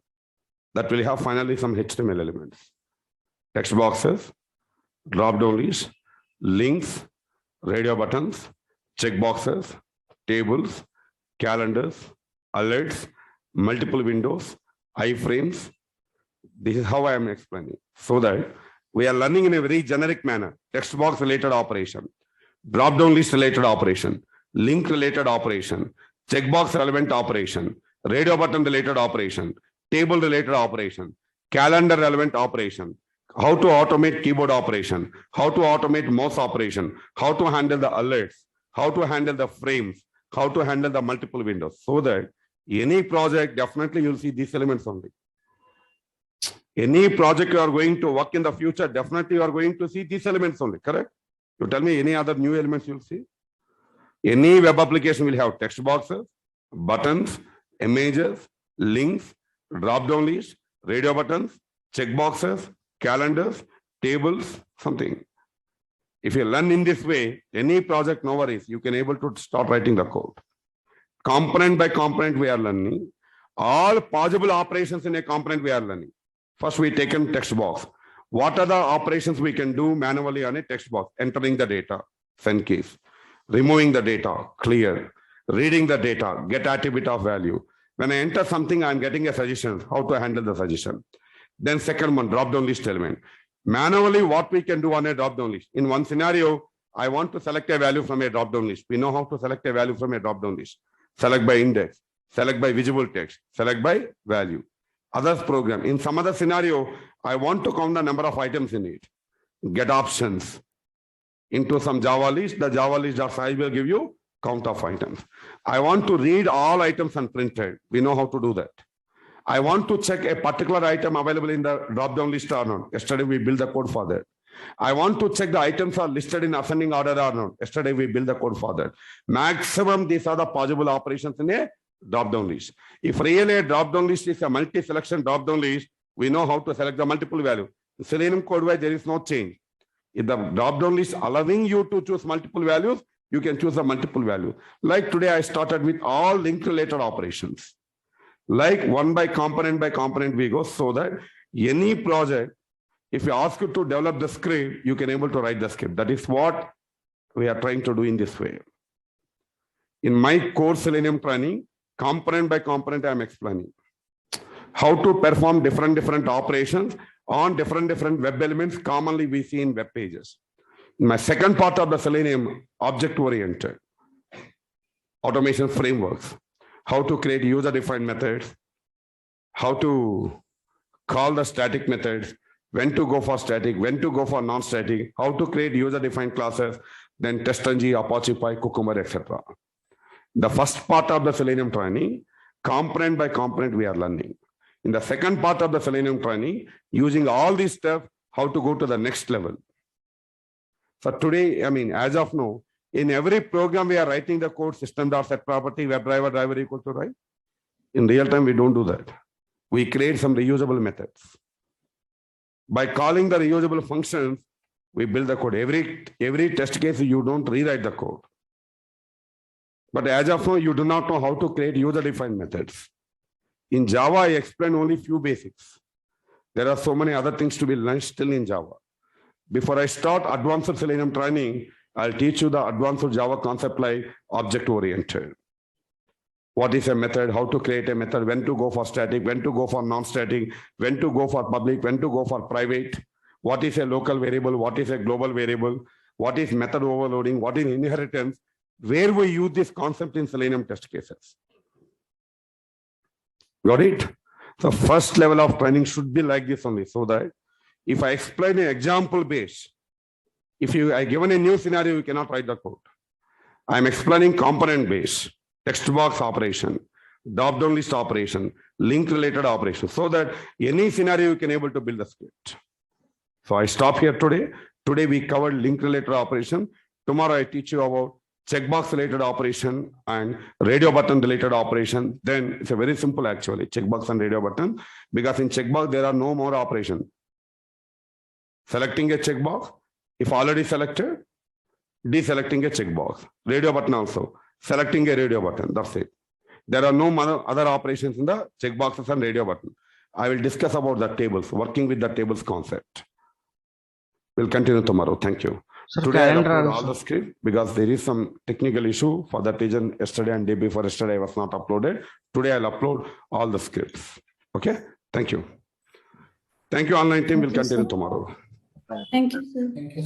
That will have finally some HTML elements. Text boxes, drop-down lists, links, radio buttons, checkboxes, tables, calendars, alerts, multiple windows, iframes. This is how I am explaining. So that we are learning in a very generic manner. Text box related operation, drop-down list related operation, link related operation, checkbox relevant operation, radio button related operation, table related operation, calendar relevant operation, how to automate keyboard operation, how to automate mouse operation, how to handle the alerts, how to handle the frames, how to handle the multiple windows. So that any project, definitely you'll see these elements only. Any project you are going to work in the future, definitely you are going to see these elements only, correct? You tell me any other new elements you'll see? Any web application will have text boxes, buttons, images, links, drop-down lists, radio buttons, checkboxes, calendars, tables, something. If you learn in this way, any project, no worries, you can able to start writing the code. Component by component we are learning. All possible operations in a component we are learning. First we take in text box. What are the operations we can do manually on a text box? Entering the data, send keys. Removing the data, clear. Reading the data, get attribute of value. When I enter something, I'm getting a suggestion, how to handle the suggestion. Then second one, drop-down list element. Manually, what we can do on a drop-down list. In one scenario, I want to select a value from a drop-down list. We know how to select a value from a drop-down list. Select by index, select by visible text, select by value. Others program. In some other scenario, I want to count the number of items in it. Get options. Into some Java list, the Java list.size will give you count of items. I want to read all items unprinted. We know how to do that. I want to check a particular item available in the drop-down list or not. Yesterday, we built the code for that. I want to check the items are listed in ascending order or not. Yesterday, we built the code for that. Maximum, these are the possible operations in a drop-down list. If really a drop-down list is a multi-selection drop-down list, we know how to select the multiple value. In Selenium code-wise, there is no change. If the drop-down list allowing you to choose multiple values, you can choose a multiple value. Like today, I started with all link-related operations. Like one by component we go, so that any project, if you ask you to develop the script, you can able to write the script. That is what we are trying to do in this way. In my core Selenium training, component by component, I am explaining how to perform different operations on different web elements commonly we see in web pages. In my second part of the Selenium, object-oriented automation frameworks, how to create user-defined methods, how to call the static methods, when to go for static, when to go for non-static, how to create user-defined classes, then TestNG, Apache Py, Cucumber, etc. The first part of the Selenium training, component by component we are learning. In the second part of the Selenium training, using all these steps, how to go to the next level. So today, I mean, as of now, in every program we are writing the code system.set property, WebDriver equal to, right? In real time, we don't do that. We create some reusable methods. By calling the reusable functions, we build the code. Every test case, you don't rewrite the code. But as of now, you do not know how to create user-defined methods. In Java, I explained only few basics. There are so many other things to be learned still in Java. Before I start advanced Selenium training, I'll teach you the advanced Java concept like object-oriented. What is a method, how to create a method, when to go for static, when to go for non-static, when to go for public, when to go for private, what is a local variable, what is a global variable, what is method overloading, what is inheritance, where we use this concept in Selenium test cases. Got it? So first level of training should be like this only, so that if I explain an example base, if I given a new scenario, you cannot write the code. I'm explaining component base, text box operation, drop-down list operation, link related operation, so that any scenario you can able to build a script. So I stop here today. Today we covered link related operation. Tomorrow I teach you about checkbox related operation and radio button related operation. Then it's a very simple actually, checkbox and radio button, because in checkbox there are no more operation. Selecting a checkbox, if already selected, deselecting a checkbox. Radio button also, selecting a radio button, that's it. There are no other operations in the checkboxes and radio button. I will discuss about the tables, working with the tables concept. We'll continue tomorrow. Thank you. Sir, Today I calendar upload also. all the script because there is some technical issue. For that reason, yesterday and day before yesterday I was not uploaded. Today I'll upload all the scripts. Okay. Thank you. Thank you, online team. We'll continue tomorrow. Thank you, sir. Thank you.